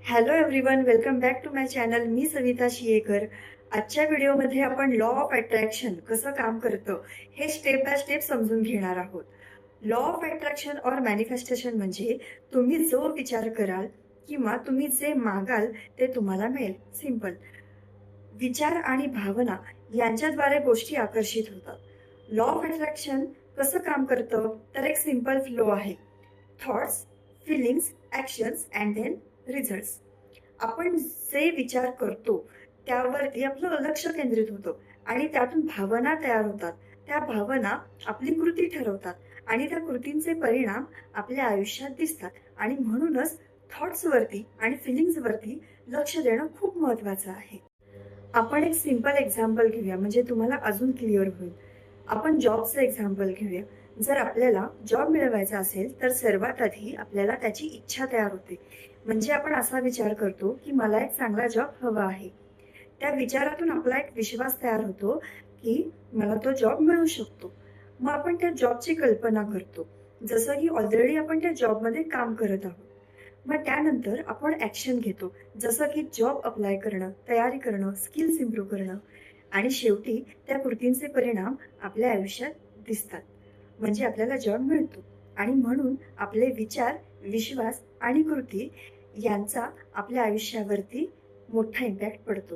Hello everyone, welcome back to my channel. मी सविता शियेकर. आजच्या व्हिडिओमध्ये आपण लॉ ऑफ अट्रॅक्शन कसं काम करतं हे स्टेप बाय स्टेप समजून घेणार आहोत. लॉ ऑफ अट्रॅक्शन और मॅनिफेस्टेशन म्हणजे तुम्ही जो विचार कराल किंवा तुम्ही जे मागाल ते तुम्हाला मिळेल. सिंपल. विचार आणि भावना यांच्याद्वारे गोष्टी आकर्षित होतात. लॉ ऑफ अट्रॅक्शन कसं काम करतं तर एक सिंपल फ्लो आहे. Thoughts, feelings, actions and then results. आपण जे विचार करतो त्यावरती आपलं लक्ष केंद्रित होतं आणि त्यातून भावना तयार होतात. त्या भावना आपली कृती ठरवतात आणि त्या कृतींचे परिणाम आपल्या आयुष्यात दिसतात. आणि म्हणूनच थॉट्सवरती आणि फिलिंग्सवरती लक्ष देणं खूप महत्त्वाचं आहे. आपण एक सिंपल एक्झाम्पल घेऊया म्हणजे तुम्हाला अजून क्लिअर होईल. आपण जॉबचं एक्झाम्पल घेऊया. जर आपल्याला जॉब मिळवायचा असेल तर सर्वात आधी आपल्याला त्याची इच्छा तयार होते. म्हणजे आपण असा विचार करतो की मला एक चांगला जॉब हवा आहे. त्या विचारातून आपला एक विश्वास तयार होतो की मला तो जॉब मिळू शकतो. मग आपण त्या जॉबची कल्पना करतो, जसं की ऑलरेडी आपण त्या जॉबमध्ये काम करत आहोत. मग त्यानंतर आपण ॲक्शन घेतो, जसं की जॉब अप्लाय करणं, तयारी करणं, स्किल्स इम्प्रूव्ह करणं आणि शेवटी त्या कृतींचे परिणाम आपल्या आयुष्यात दिसतात. म्हणजे आपल्याला जॉब मिळतो आणि म्हणून आपले विचार, विश्वास आणि कृती यांचा आपल्या आयुष्यावरती मोठा इम्पॅक्ट पडतो.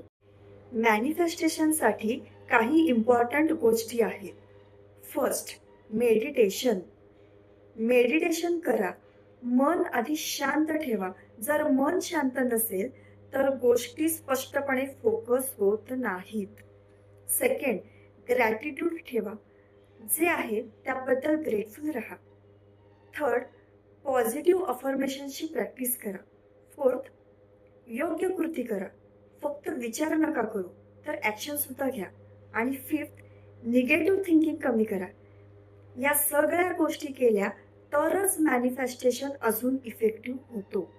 मॅनिफेस्टेशनसाठी काही इम्पॉर्टंट गोष्टी आहेत. First, meditation. मेडिटेशन करा. मन आधी शांत ठेवा. जर मन शांत नसेल तर गोष्टी स्पष्टपणे फोकस होत नाहीत. सेकंड, ग्रॅटिट्यूड ठेवा. जे आहे त्याबद्दल ग्रेटफुल राहा. थर्ड, पॉझिटिव्ह अफर्मेशनची प्रॅक्टिस करा. फोर्थ, योग्य कृती करा. फक्त विचार नका करू तर ॲक्शन सुद्धा घ्या. आणि फिफ्थ, निगेटिव्ह थिंकिंग कमी करा. या सगळ्या गोष्टी केल्या तरच मॅनिफेस्टेशन अजून इफेक्टिव्ह होतो.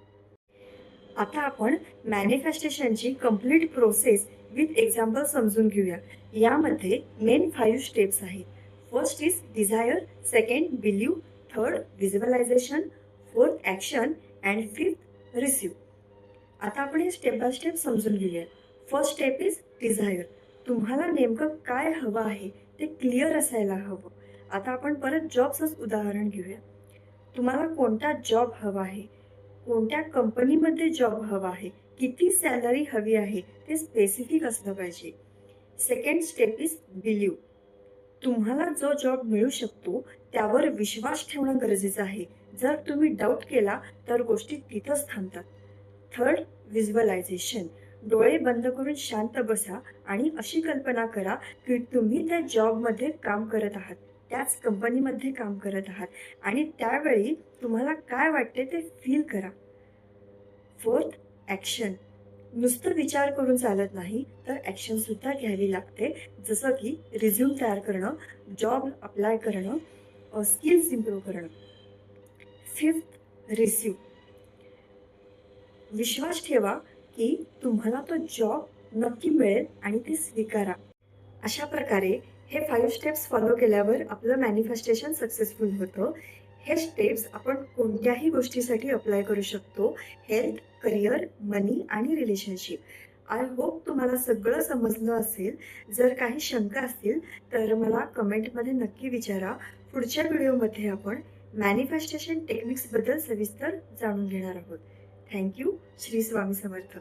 आता आपण मॅनिफेस्टेशनची कंप्लीट प्रोसेस विथ एक्झाम्पल समजून घेऊया. यामध्ये मेन 5 स्टेप्स आहेत. First is desire, second believe, third visualisation, fourth action and fifth receive. आता आपण हे स्टेप बाय स्टेप समजून घेऊया. First step is desire. तुम्हाला नेमकं काय हवं आहे ते क्लिअर असायला हवं. आता आपण परत जॉबचंच उदाहरण घेऊया. तुम्हाला कोणता जॉब हवा आहे, कोणत्या कंपनीमध्ये जॉब हवा आहे, किती सॅलरी हवी आहे ते स्पेसिफिक असलं पाहिजे. Second step is believe. तुम्हाला जो जॉब मिळू शकतो त्यावर विश्वास ठेवणं गरजेचं आहे. जर तुम्ही डाऊट केला तर गोष्टी तिथंच थांबतात. Third, visualisation. डोळे बंद करून शांत बसा आणि अशी कल्पना करा की तुम्ही त्या जॉबमध्ये काम करत आहात, त्याच कंपनीमध्ये काम करत आहात आणि त्यावेळी तुम्हाला काय वाटते ते फील करा. Fourth, action. नुसतं विचार करून चालत नाही तर ॲक्शन सुद्धा घ्यावी लागते. जसं की रिझ्यूम तयार करणं, जॉब अप्लाय करणं, स्किल्स इम्प्रूव्ह करणं. Fifth, receive. विश्वास ठेवा की तुम्हाला तो जॉब नक्की मिळेल आणि ते स्वीकारा. अशा प्रकारे हे 5 स्टेप्स फॉलो केल्यावर आपलं मॅनिफेस्टेशन सक्सेसफुल होतं. हे स्टेप्स आपण कोणत्याही गोष्टीसाठी अप्लाय करू शकतो. हेल्थ, करिअर, मनी आणि रिलेशनशिप. आय होप तुम्हाला सगळं समजलं असेल. जर काही शंका असतील तर मला कमेंटमध्ये नक्की विचारा. पुढच्या व्हिडिओमध्ये आपण मॅनिफेस्टेशन टेक्निक्सबद्दल सविस्तर जाणून घेणार आहोत. Thank you. श्री स्वामी समर्थ.